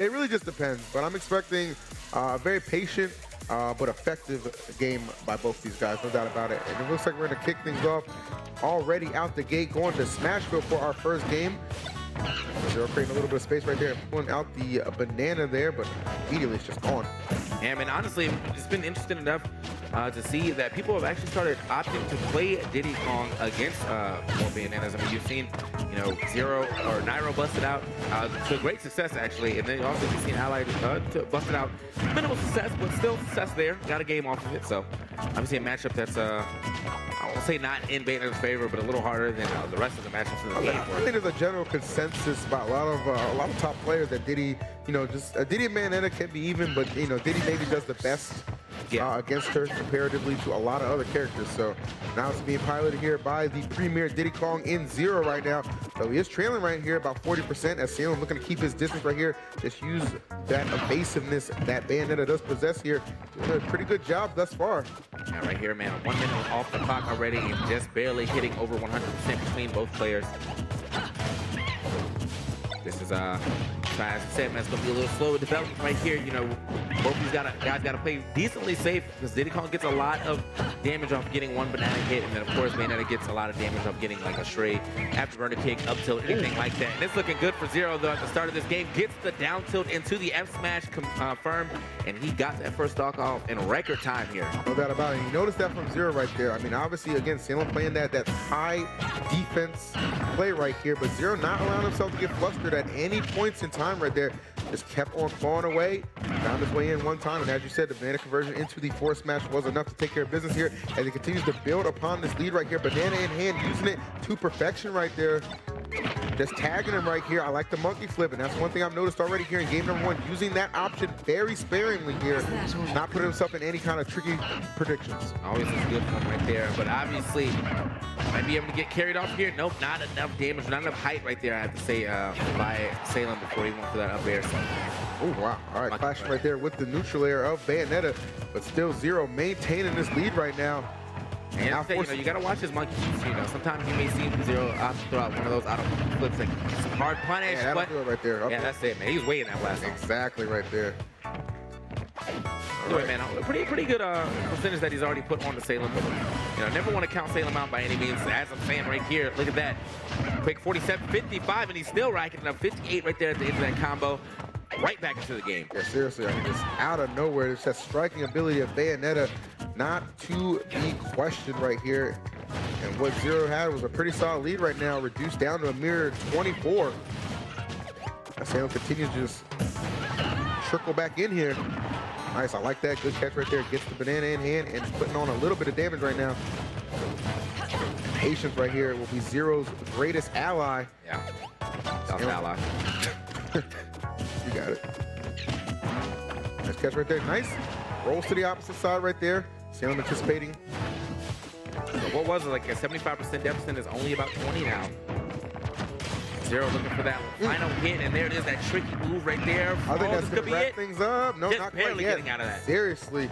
It really just depends, but I'm expecting a very patient but effective game by both these guys, no doubt about it. And it looks like we're going to kick things off already out the gate, going to Smashville for our first game. ZeRo creating a little bit of space right there, pulling out the banana there, but immediately it's just gone. Yeah, man, honestly, it's been interesting enough to see that people have actually started opting to play Diddy Kong against more bananas. I mean, you've seen, you know, ZeRo or Nyro busted out to great success, actually, and then also you've seen Ally to busted out minimal success, but still success there. Got a game off of it, so obviously a matchup that's I won't say not in Banner's favor, but a little harder than the rest of the matchups in the game. I think there's a general consensus by a lot of top players that Diddy, you know, just Diddy and Bayonetta can be even, but you know, Diddy maybe does the best against her comparatively to a lot of other characters. So now it's being piloted here by the premier Diddy Kong in ZeRo right now. So he is trailing right here about 40% as Salem looking to keep his distance right here. Just use that evasiveness that Bayonetta does possess here. Doing a pretty good job thus far. Yeah, right here, man. 1 minute off the clock already and just barely hitting over 100% between both players. This is as I said, man, it's gonna be a little slower development right here. You know, both of these guys gotta play decently safe because Diddy Kong gets a lot of damage off getting one banana hit, and then of course Bayonetta gets a lot of damage off getting like a stray afterburner kick, up tilt, anything like that. And it's looking good for ZeRo though at the start of this game. Gets the down tilt into the F smash confirmed, and he got that first stock off in record time here. No doubt about it. And you notice that from ZeRo right there. I mean, obviously again, Salem playing that high defense play right here, but ZeRo not allowing himself to get flustered at any points in time right there. Just kept on clawing away, found his way in one time, and as you said, the banana conversion into the force smash was enough to take care of business here as he continues to build upon this lead right here. Banana in hand, using it to perfection right there. Just tagging him right here. I like the monkey flip, and that's one thing I've noticed already here in game number one, using that option very sparingly here, not putting himself in any kind of tricky predictions. Always a good one right there, but obviously might be able to get carried off here. Nope, not enough damage, not enough height right there, I have to say, by Salem before he went for that up air. So. Oh, wow. All right, clashing right there with the neutral air of Bayonetta, but still ZeRo maintaining this lead right now. And you know, you gotta watch his monkey kicks, you know. Sometimes you may see ZeRo throw out one of those auto flips, like some hard punish. Yeah, that'll do it right there. Yeah, that's it, man. He was waiting that last time. Exactly right there. Right, man, pretty good percentage that he's already put on to Salem. But, you know, never want to count Salem out by any means. As I'm saying right here, look at that. Quick 47, 55, and he's still racking up 58 right there at the end of that combo. Right back into the game. Yeah, seriously, I mean, just out of nowhere, it's that striking ability of Bayonetta not to be questioned right here. And what ZeRo had was a pretty solid lead right now, reduced down to a mere 24. Salem continues to just trickle back in here. Nice, I like that. Good catch right there. Gets the banana in hand and putting on a little bit of damage right now. Patience right here will be ZeRo's greatest ally. Yeah, that's ally. You got it. Nice catch right there. Nice. Rolls to the opposite side right there. Salem anticipating. So what was it, like a 75% deficit is only about 20 now. ZeRo looking for that final hit, and there it is, that tricky move right there. I think that's going to wrap things up. No, just not barely quite yet. getting out of that. Seriously,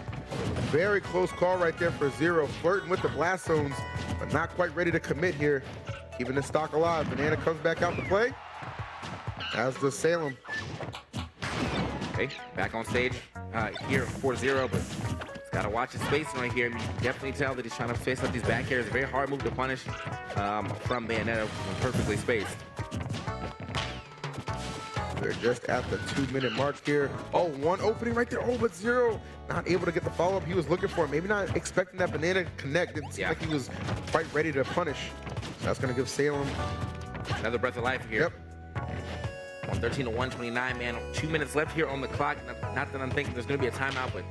very close call right there for ZeRo. Flirting with the blast zones, but not quite ready to commit here. Keeping the stock alive. Banana comes back out to play, as does Salem. Okay, back on stage here for ZeRo, but he's got to watch his spacing right here. You can definitely tell that he's trying to face up these back airs. A very hard move to punish from Bayonetta when perfectly spaced. They're just at the 2-minute mark here. Oh, one opening right there. Oh, but ZeRo not able to get the follow-up he was looking for. Maybe not expecting that banana to connect. Didn't seem like he was quite ready to punish. That's going to give Salem another breath of life here. Yep. 113 to 129, man. 2 minutes left here on the clock. Not that I'm thinking there's going to be a timeout, but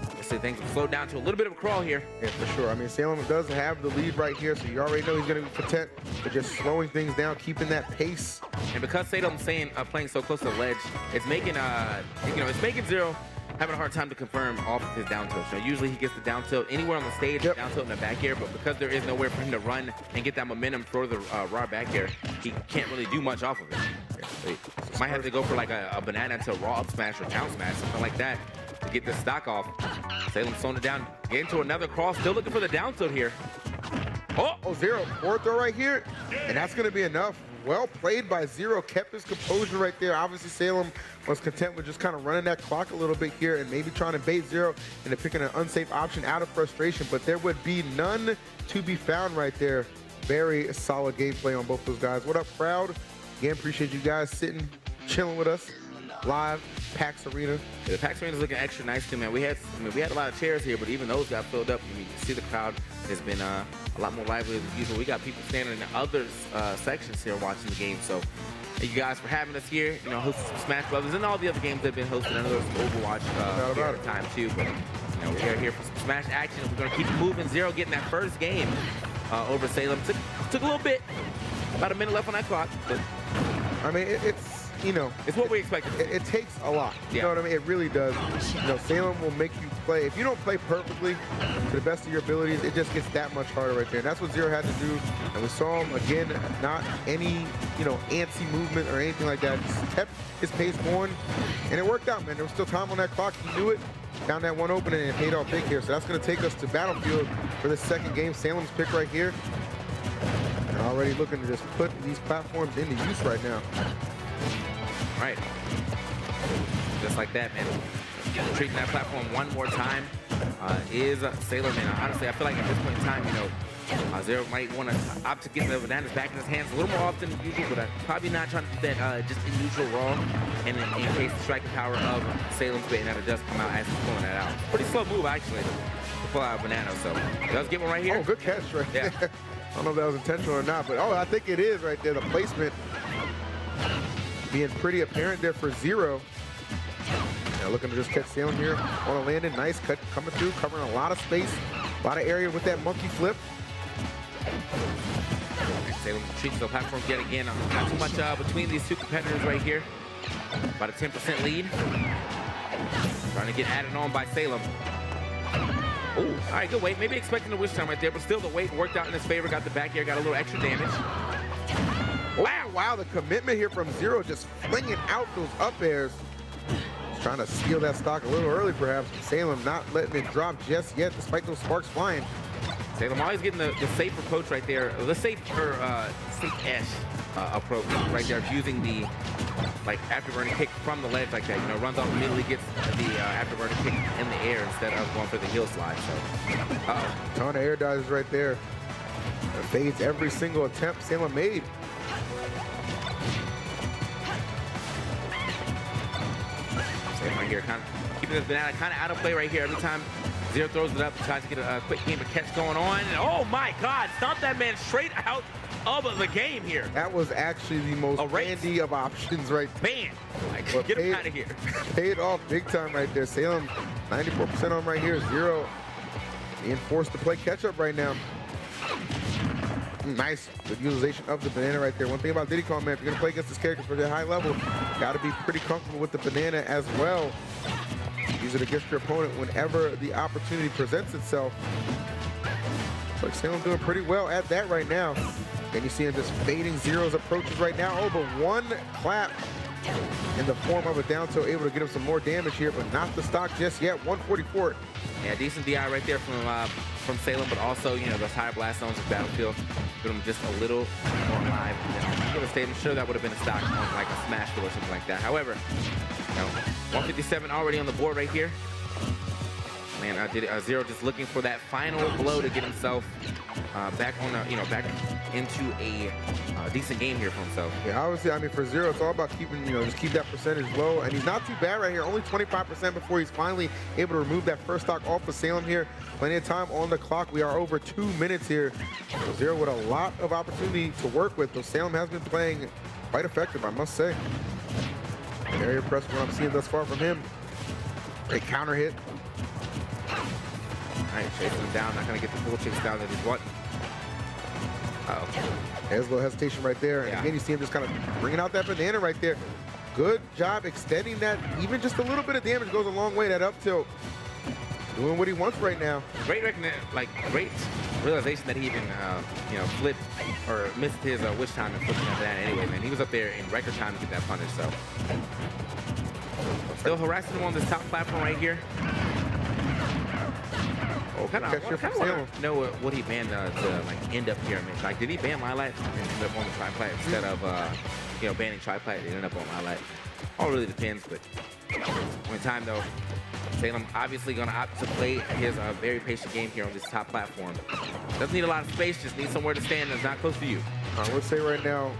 obviously things will slow down to a little bit of a crawl here. Yeah, for sure. I mean, Salem does have the lead right here, so you already know he's going to be content with just slowing things down, keeping that pace. And because Salem's playing so close to the ledge, it's making it's making ZeRo having a hard time to confirm off of his down tilt. So usually he gets the down tilt anywhere on the stage, down tilt in the back air, but because there is nowhere for him to run and get that momentum for the raw back air, he can't really do much off of it. So he might have to go for like a banana to raw up smash or down smash, something like that, to get this stock off. Salem slowing it down, get into another cross, still looking for the down tilt here. Oh, ZeRo, forward throw right here, and that's going to be enough. well played by ZeRo, kept his composure right there. Obviously, Salem was content with just kind of running that clock a little bit here and maybe trying to bait ZeRo into picking an unsafe option out of frustration, but there would be none to be found right there. Very solid gameplay on both those guys. What up, crowd? Again, appreciate you guys sitting, chilling with us live, PAX Arena. Yeah, the PAX Arena is looking extra nice too, man. We had a lot of chairs here, but even those got filled up. You can see the crowd has been a lot more lively than usual. We got people standing in the other sections here watching the game. So thank you guys for having us here. You know, hosting some Smash Brothers and all the other games that have been hosted. I know there's some Overwatch here at the time too, but you know, we are here for some Smash action. We're gonna keep moving. ZeRo getting that first game over Salem. Took a little bit, about a minute left on that clock, but I mean, it's, you know, it's what we expected. It takes a lot. You know what I mean? It really does. You know, Salem will make you play. If you don't play perfectly to the best of your abilities, it just gets that much harder right there. And that's what ZeRo had to do. And we saw him again, not any, you know, antsy movement or anything like that. Just kept his pace going, and it worked out, man. There was still time on that clock. He knew it. Found that one opening and it paid off big here. So that's going to take us to Battlefield for the second game. Salem's pick right here. And already looking to just put these platforms into use right now. Right. Just like that, man. Treating that platform one more time is Salem, man. Honestly, I feel like at this point in time, you know, ZeRo might want to opt to get the bananas back in his hands a little more often than usual, but probably not trying to do that just in neutral raw, and in case the striking power of Salem's banana does come out as he's pulling that out. Pretty slow move, actually, to pull out a banana, so he does get one right here. Oh, good catch right there. I don't know if that was intentional or not, but I think it is right there. The placement being pretty apparent there for ZeRo. Now looking to just catch Salem here on a landing. Nice cut coming through, covering a lot of space, a lot of area with that monkey flip. Salem treats the platform yet again. Not too much between these two competitors right here. About a 10% lead. Trying to get added on by Salem. Oh, all right, good weight. Maybe expecting the wish time right there, but still the weight worked out in his favor. Got the back air, got a little extra damage. Wow, the commitment here from ZeRo, just flinging out those up airs. Just trying to steal that stock a little early, perhaps. Salem not letting it drop just yet, despite those sparks flying. Salem always getting the safe approach right there, the safe-ish approach right there, using the afterburner kick from the ledge like that. You know, runs off immediately, gets the afterburner kick in the air instead of going for the heel slide. So, ton of air dodges right there. Fades every single attempt Salem made. Salem right here, kind of keeping this banana kind of out of play right here. Every time ZeRo throws it up, tries to get a quick game of catch going on. And oh my God, stomp that man straight out of the game here. That was actually the most handy of options right there. Man, like, get him out of here. Paid off big time right there. Salem, 94% on right here. ZeRo being forced to play catch up right now. Nice good utilization of the banana right there. One thing about Diddy Kong, man, if you're gonna play against this character for the high level, gotta be pretty comfortable with the banana as well. Use it against your opponent whenever the opportunity presents itself. Looks like Salem's doing pretty well at that right now. And you see him just fading ZeRo's approaches right now. Oh, but one clap in the form of a down tilt, able to get him some more damage here, but not the stock just yet. 144. Yeah, decent DI right there from Salem, but also, you know, those higher blast zones of Battlefield put him just a little more alive. I'm sure that would have been a stock on like a Smash or something like that. However, you know, 157 already on the board right here. Man, ZeRo just looking for that final blow to get himself back on back into a decent game here for himself. Yeah, obviously, I mean, for ZeRo, it's all about keeping, just keep that percentage low, and he's not too bad right here. Only 25% before he's finally able to remove that first stock off of Salem here. Plenty of time on the clock. We are over 2 minutes here. So ZeRo with a lot of opportunity to work with, though Salem has been playing quite effective, I must say. Very impressed with what I'm seeing thus far from him. Great counter hit. All right, chasing him down, not gonna get the full chase down that he's wanting. There's a little hesitation right there. And again, you see him just kind of bringing out that banana right there. Good job extending that. Even just a little bit of damage goes a long way. That up tilt, doing what he wants right now. Great realization that he even, flipped or missed his wish time and flipping that banana anyway, man. He was up there in record time to get that punish, so. Still harassing him on this top platform right here. Oh, kind Catch here from of Salem. know what he banned to like end up pyramid. Like, did he ban Lilac and end up on the triplat instead of you know, banning triplat and end up on Lilac? All really depends, but one time though, Salem obviously gonna opt to play his very patient game here on this top platform. Doesn't need a lot of space, just needs somewhere to stand that's not close to you. I would say right now,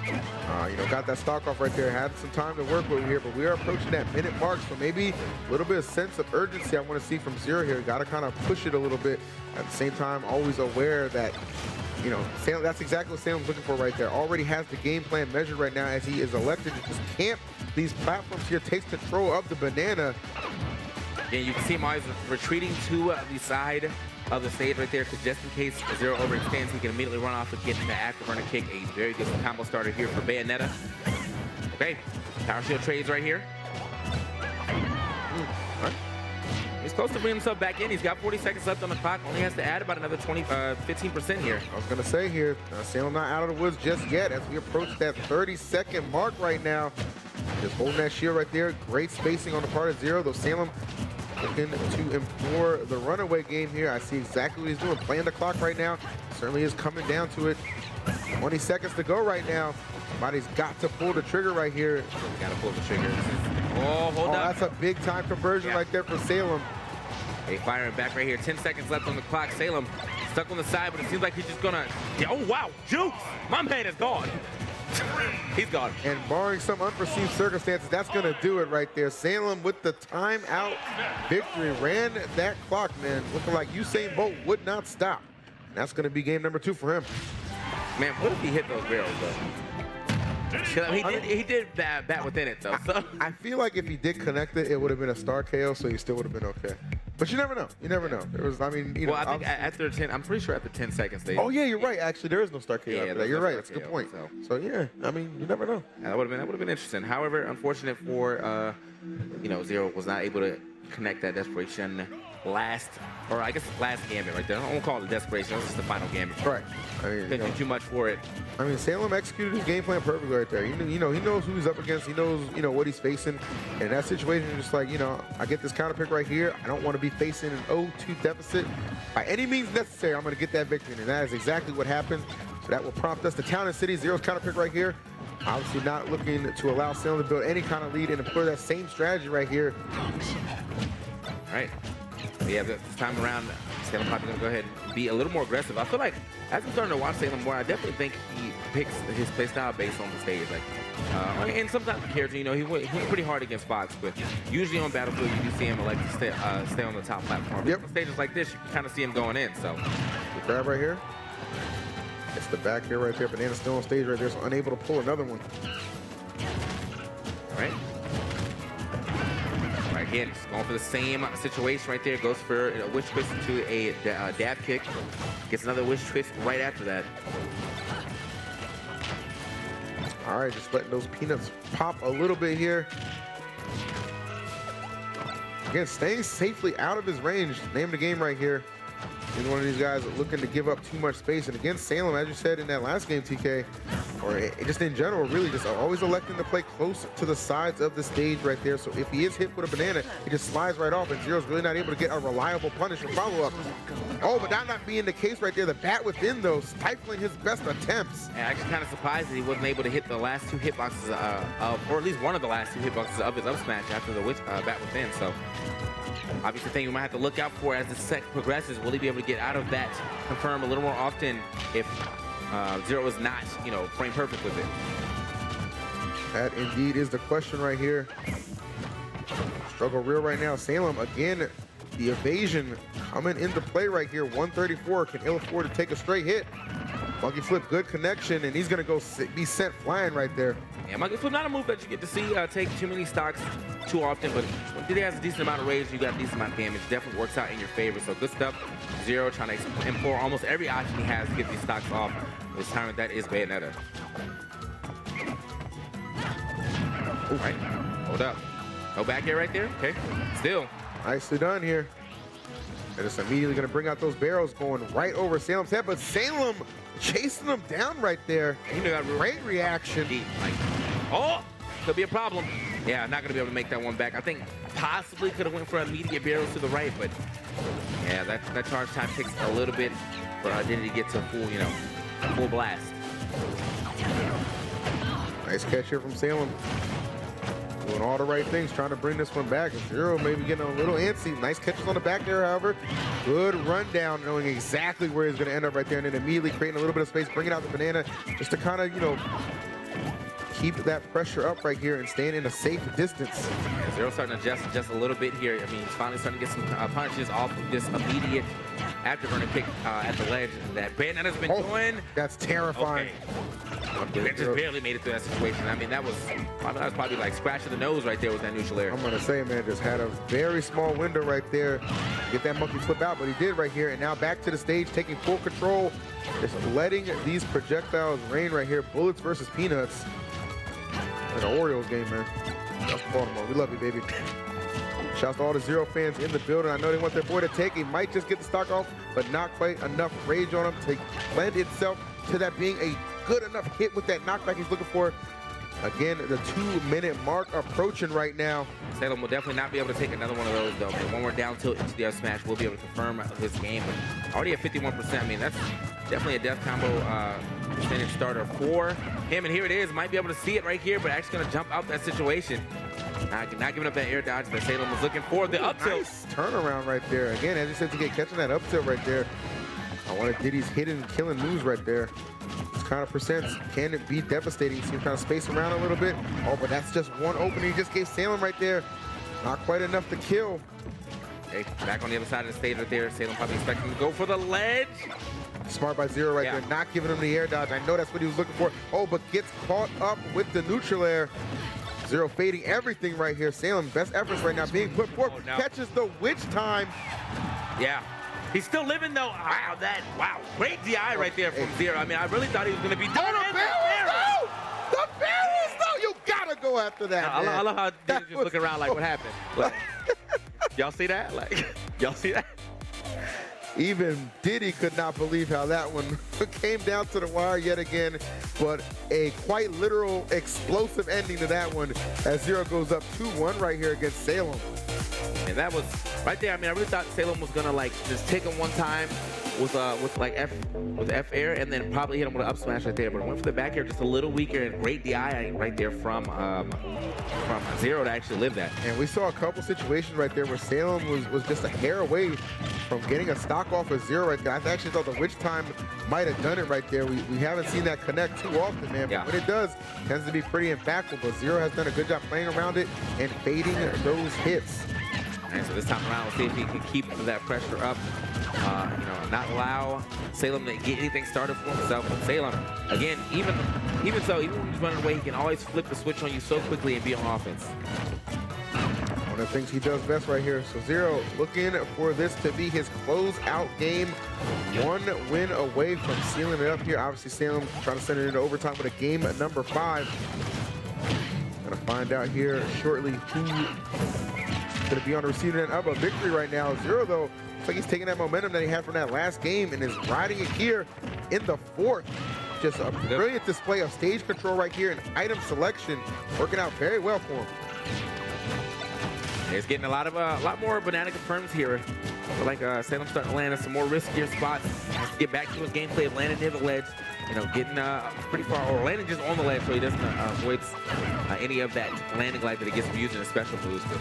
you know, got that stock off right there, had some time to work with here, but we are approaching that minute mark, so maybe a little bit of sense of urgency I want to see from ZeRo here. Got to kind of push it a little bit. At the same time, always aware that, you know, Salem, that's exactly what Salem's looking for right there. Already has the game plan measured right now as he is elected to just camp these platforms here, takes control of the banana. And you can see him always retreating to the side of the stage right there, because just in case ZeRo overextends, he can immediately run off and get the afterburner kick. A very good combo starter here for Bayonetta. Okay, power shield trades right here. Right. He's close to bringing himself back in. He's got 40 seconds left on the clock. Only has to add about another 15% here. I was going to say here, Salem not out of the woods just yet as we approach that 30-second mark right now. Just holding that shield right there. Great spacing on the part of ZeRo, though Salem looking to implore the runaway game here. I see exactly what he's doing, playing the clock right now. Certainly is coming down to it. 20 seconds to go right now. Somebody's got to pull the trigger right here. Got to pull the trigger. Oh, hold up. That's a big time conversion right there for Salem. They firing back right here. 10 seconds left on the clock. Salem stuck on the side, but it seems like he's just gonna. Oh wow, Juice! My man is gone. He's gone. And barring some unforeseen circumstances, that's going to do it right there. Salem with the timeout victory. Ran that clock, man. Looking like Usain Bolt would not stop. And that's going to be game number 2 for him. Man, what if he hit those barrels, though? He did bat within it, though. So. I feel like if he did connect it, it would have been a star KO, so he still would have been okay. But you never know. You never know. There was, I mean, you know. Well, I think after 10, I'm pretty sure after 10 seconds they. Oh yeah, you're right. Actually, there is no star KO. Yeah, You're right. That's a good point. So yeah, I mean, you never know. That would have been interesting. However, unfortunate for you know, ZeRo was not able to connect that desperation last gambit right there. I won't call it a desperation. It was just the final gambit. Right. I mean, couldn't do too much for it. I mean, Salem executed his game plan perfectly right there. You know, he knows who he's up against. He knows, you know, what he's facing. And in that situation, just like, you know, I get this counter pick right here. I don't want to be facing an 0-2 deficit. By any means necessary, I'm going to get that victory. And that is exactly what happened. So that will prompt us to Town and City. ZeRo's counter pick right here. Obviously not looking to allow Salem to build any kind of lead and employ that same strategy right here. All right. Yeah, this time around, Salem probably gonna go ahead and be a little more aggressive. I feel like as I'm starting to watch Salem more, I definitely think he picks his play style based on the stage. Like, and sometimes the character, you know, he went pretty hard against Fox, but usually on Battlefield you do see him like to stay on the top platform. Yep. On stages like this, you can kind of see him going in. So, the grab right here. It's the back here right there. Banana's still on stage right there, so unable to pull another one. All right. Again, just going for the same situation right there. Goes for a wish twist to a dab kick. Gets another wish twist right after that. All right, just letting those peanuts pop a little bit here. Again, staying safely out of his range. Name of the game right here. He's one of these guys looking to give up too much space. And against Salem, as you said in that last game, TK, or just in general, really just always electing to play close to the sides of the stage right there. So if he is hit with a banana, he just slides right off, and ZeRo's really not able to get a reliable punish or follow-up. Oh, but that not being the case right there. The bat within, though, stifling his best attempts. And actually kind of surprised that he wasn't able to hit the last 2 hitboxes or at least one of the last 2 hitboxes of his up smash after the bat within. So obviously, the thing we might have to look out for as the set progresses, will he be able to get out of that confirm a little more often if ZeRo is not, you know, frame perfect with it? That indeed is the question right here. Struggle real right now. Salem, again, the evasion coming into play right here. 134 can ill afford to take a straight hit. Monkey flip, good connection, and he's going to go be sent flying right there. Yeah, monkey flip, not a move that you get to see take too many stocks too often, but when he has a decent amount of rage, you got a decent amount of damage. Definitely works out in your favor, so good stuff. ZeRo trying to implore almost every option he has to get these stocks off. This time with that is Bayonetta. All right, hold up. No back air right there, okay. Still. Nicely done here. And it's immediately going to bring out those barrels going right over Salem's head, but Salem chasing him down right there. You know, that great reaction. Like, oh, could be a problem. Yeah, not gonna be able to make that one back. I think possibly could have went for immediate barrels to the right, but yeah, that charge time takes a little bit for Diddy to get to full, you know, full blast. Nice catch here from Salem. Doing all the right things, trying to bring this one back. ZeRo maybe getting a little antsy. Nice catches on the back there, however. Good rundown, knowing exactly where he's going to end up right there, and then immediately creating a little bit of space, bringing out the banana just to kind of, you know, keep that pressure up right here and staying in a safe distance. Yeah, ZeRo starting to adjust just a little bit here. I mean, he's finally starting to get some punches off of this immediate afterburner kick at the ledge that Banana's been doing. That's terrifying. Okay. Ben just barely made it through that situation. I mean, that was probably like scratch of the nose right there with that neutral air. I'm going to say, man, just had a very small window right there. Get that monkey flip out, but he did right here. And now back to the stage, taking full control. Just letting these projectiles rain right here. Bullets versus peanuts. Like an Orioles game, man. That's Baltimore. We love you, baby. Shouts to all the ZeRo fans in the building. I know they want their boy to take. He might just get the stock off, but not quite enough rage on him to lend itself to that being a good enough hit with that knockback he's looking for. Again, the 2-minute mark approaching right now. Salem will definitely not be able to take another one of those, though. But one more down tilt into the up smash will be able to confirm his game. But already at 51%, I mean, that's definitely a death combo percentage starter for him. And here it is. Might be able to see it right here, but actually going to jump out that situation. Not giving up that air dodge that Salem was looking for. The up tilt. Nice turnaround right there. Again, as you said, to get catching that up tilt right there. One of Diddy's hidden killing moves right there. This kind of percents can it be devastating. See him kind of space around a little bit. Oh, but that's just one opening. He just gave Salem right there. Not quite enough to kill. Okay, back on the other side of the stage right there. Salem probably expecting to go for the ledge. Smart by ZeRo right there, not giving him the air dodge. I know that's what he was looking for. Oh, but gets caught up with the neutral air. ZeRo fading everything right here. Salem, best efforts right now being put forth. Oh, no. Catches the witch time. Yeah. He's still living though. Wow, great DI right there from ZeRo. I mean, I really thought he was gonna be done. Oh, the barrels, though! The barrels, though! You gotta go after that. I love how Diddy's just looking around like, what happened? Like, y'all see that? Like, y'all see that? Even Diddy could not believe how that one came down to the wire yet again, but a quite literal explosive ending to that one as ZeRo goes up 2-1 right here against Salem. And that was right there. I mean, I really thought Salem was gonna like just take him one time with F air and then probably hit him with an up smash right there. But it went for the back air just a little weaker, and great DI right there from ZeRo to actually live that. And we saw a couple situations right there where Salem was just a hair away from getting a stock off of ZeRo right there. I actually thought the witch time might have done it right there. We haven't seen that connect too often, man. But when it does, it tends to be pretty impactful. But ZeRo has done a good job playing around it and fading those hits. And so this time around, we'll see if he can keep that pressure up. You know, not allow Salem to get anything started for himself. But Salem, again, even when he's running away, he can always flip the switch on you so quickly and be on offense. One of the things he does best right here. So ZeRo looking for this to be his closeout game. One win away from sealing it up here. Obviously, Salem trying to send it into overtime with a game at number 5. Gonna find out here shortly who's gonna be on the receiving end of a victory right now. ZeRo, though, looks like he's taking that momentum that he had from that last game and is riding it here in the 4th. Just a brilliant display of stage control right here and item selection, working out very well for him. He's getting a lot more banana confirms here. I feel like Salem's starting to land in some more riskier spots. Has to get back to his gameplay of landing near the ledge. You know, getting pretty far, or landing just on the ledge so he doesn't avoid any of that landing light that he gets from using a special boost. But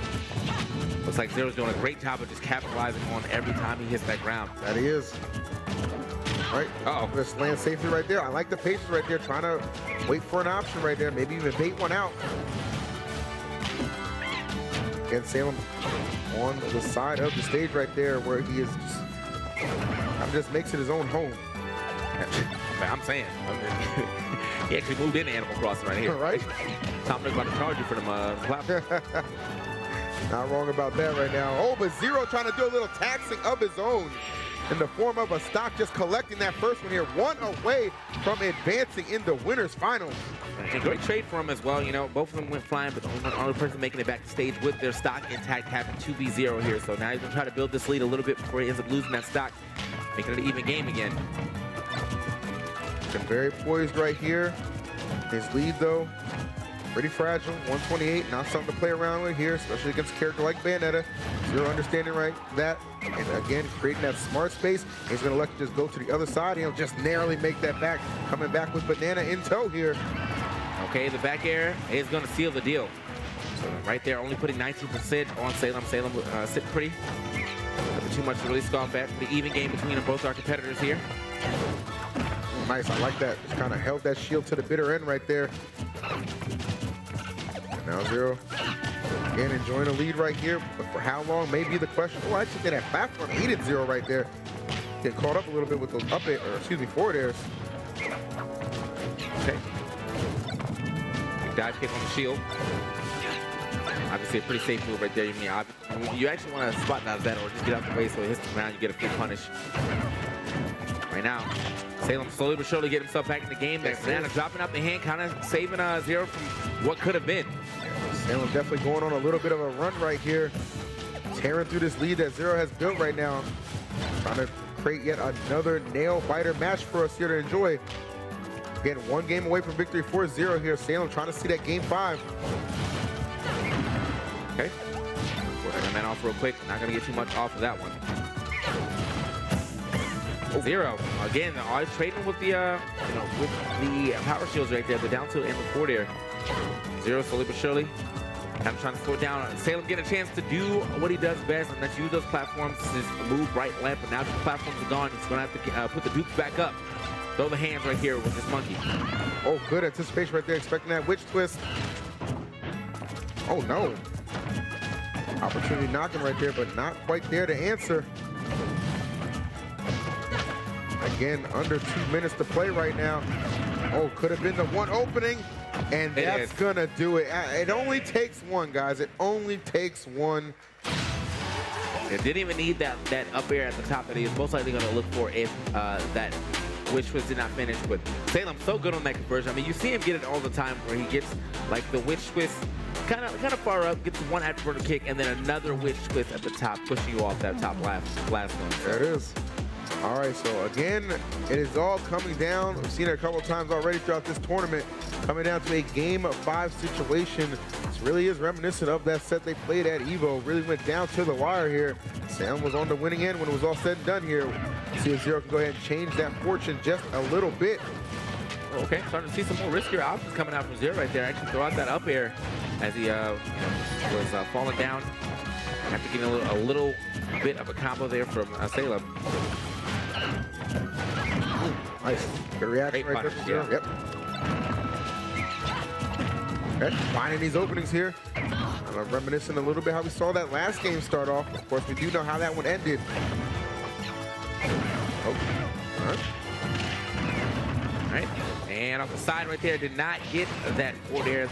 looks like ZeRo's doing a great job of just capitalizing on every time he hits that ground. That he is. All right, just land safely right there. I like the patience right there, trying to wait for an option right there, maybe even bait one out. Again, Salem on the side of the stage right there where he is just makes it his own home. I'm saying, he actually moved into Animal Crossing right here. Right? Tom Nook's about to charge you for them claps. Not wrong about that right now. Oh, but ZeRo trying to do a little taxing of his own in the form of a stock, just collecting that first one here. One away from advancing in the winners finals. And great trade for him as well. You know, both of them went flying, but the only person making it back to stage with their stock intact happened to be ZeRo here. So now he's gonna try to build this lead a little bit before he ends up losing that stock, making it an even game again. Been very poised right here. His lead, though, Pretty fragile, 128, not something to play around with here, especially against a character like Bayonetta. ZeRo understanding right that, and again, creating that smart space. He's gonna let you just go to the other side, and he'll just narrowly make that back, coming back with Banana in tow here. Okay, the back air is gonna seal the deal. So right there, only putting 19% on Salem. Salem sitting pretty. Nothing too much to really scoff at. Pretty even game between both our competitors here. Nice, I like that. Just kind of held that shield to the bitter end right there. And now ZeRo, again, enjoying a lead right here, but for how long may be the question. Oh, actually did that platform, aided ZeRo right there. Get caught up a little bit with those up air, or excuse me, forward airs. Okay. Big dive kick on the shield. Obviously a pretty safe move right there. You actually want to spot dodge that or just get out the way so it hits the ground, you get a free punish. Right now, Salem slowly but surely getting himself back in the game. That Banana dropping out the hand, kind of saving ZeRo from what could have been. Salem definitely going on a little bit of a run right here. Tearing through this lead that ZeRo has built right now. Trying to create yet another nail-biter match for us here to enjoy. Again, one game away from victory for ZeRo here. Salem trying to see that game 5. Okay. Working that man off real quick. Not going to get too much off of that one. ZeRo again, always trading with the with the power shields right there, the down tilt and the forward air. ZeRo slowly but surely kind of trying to slow it down. Salem get a chance to do what he does best, and that's use those platforms to just move right, left. But now that the platforms are gone, he's going to have to put the dupes back up. Throw the hands right here with this monkey. Oh, good anticipation right there, expecting that witch twist. Oh no. Opportunity knocking right there, but not quite there to answer. Again, under 2 minutes to play right now. Oh, could have been the one opening, and that's gonna do it. It only takes one, guys. It only takes one. It didn't even need that up air at the top that he was most likely gonna look for if that witch twist did not finish. But Salem's so good on that conversion. I mean, you see him get it all the time where he gets like the witch twist kind of far up, gets one afterburner kick, and then another witch twist at the top, pushing you off that top last one. There it is. All right, so again, it is all coming down. We've seen it a couple of times already throughout this tournament, coming down to a game 5 situation. This really is reminiscent of that set they played at EVO. Really went down to the wire here. Sam was on the winning end when it was all said and done here. See if ZeRo can go ahead and change that fortune just a little bit. Okay, starting to see some more riskier options coming out from ZeRo right there. Actually throw out that up air as he was falling down. After getting a little bit of a combo there from Salem. Nice. Good reaction right there from ZeRo. Yep. Okay, finding these openings here. Reminiscing a little bit how we saw that last game start off. Of course, we do know how that one ended. Oh, all right. All right. And off the side right there, did not get that forward air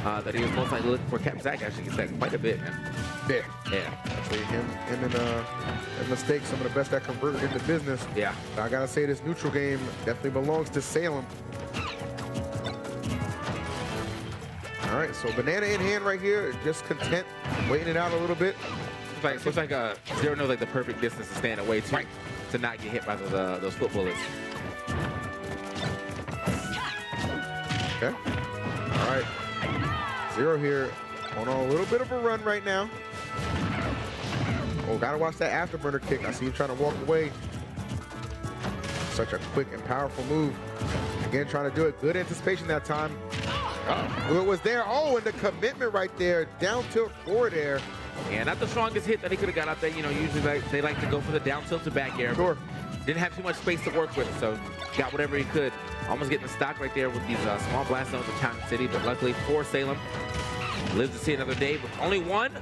that he was most likely looking for. Captain Zach actually gets that quite a bit, man. Yeah. Actually, him and mistakes, some of the best that converted into business. Yeah. I gotta say, this neutral game definitely belongs to Salem. All right, so Banana in hand right here, just content, waiting it out a little bit. Looks like ZeRo knows like the perfect distance to stand away to not get hit by those foot bullets. Okay. All right. ZeRo here on a little bit of a run right now. Oh, gotta watch that afterburner kick. I see him trying to walk away. Such a quick and powerful move. Again, trying to do it. Good anticipation that time. It was there. Oh, and the commitment right there. Down tilt forward air. Yeah, not the strongest hit that he could have got out there. You know, usually they like to go for the down tilt to back air. Sure. Didn't have too much space to work with, so got whatever he could. Almost getting the stock right there with these small blast zones of Town City, but luckily for Salem, lives to see another day with only one.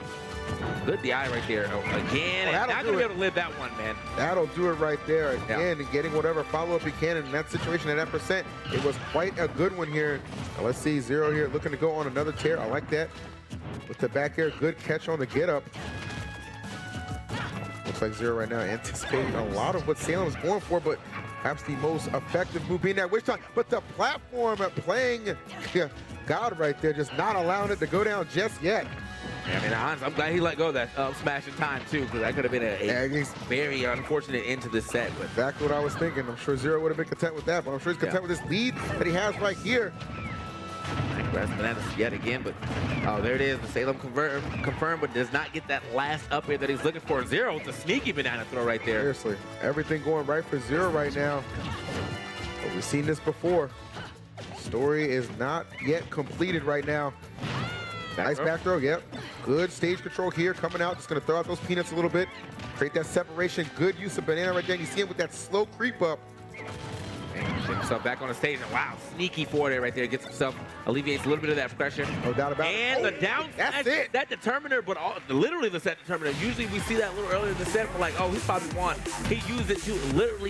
Good DI right there. Again, not going to be able to live that one, man. That'll do it right there. Again, and getting whatever follow-up he can in that situation at that percent. It was quite a good one here. Now, let's see, ZeRo here looking to go on another tear. I like that. With the back air, good catch on the get-up. Looks like ZeRo right now anticipating a lot of what Salem is going for, but perhaps the most effective move being that witch time. But the platform playing God right there, just not allowing it to go down just yet. Yeah, I mean, honestly, I'm glad he let go of that smash in time, too, because that could have been a very unfortunate end to this set. But exactly what I was thinking. I'm sure ZeRo would have been content with that, but I'm sure he's content with this lead that he has right here. Grabs bananas yet again, but oh, there it is. The Salem confirmed, but does not get that last up air that he's looking for. ZeRo with a sneaky banana throw right there. Seriously, everything going right for ZeRo right now. But we've seen this before. Story is not yet completed right now. Nice back throw, yep. Good stage control here, coming out. Just gonna throw out those peanuts a little bit. Create that separation. Good use of banana right there. And you see him with that slow creep up. And gets himself back on the stage. And wow, sneaky forward air right there. Gets himself, alleviates a little bit of that pressure. No doubt about it. And the down that's it. That determiner, but literally the set determiner. Usually we see that a little earlier in the set. We're like, oh, he probably won. He used it to literally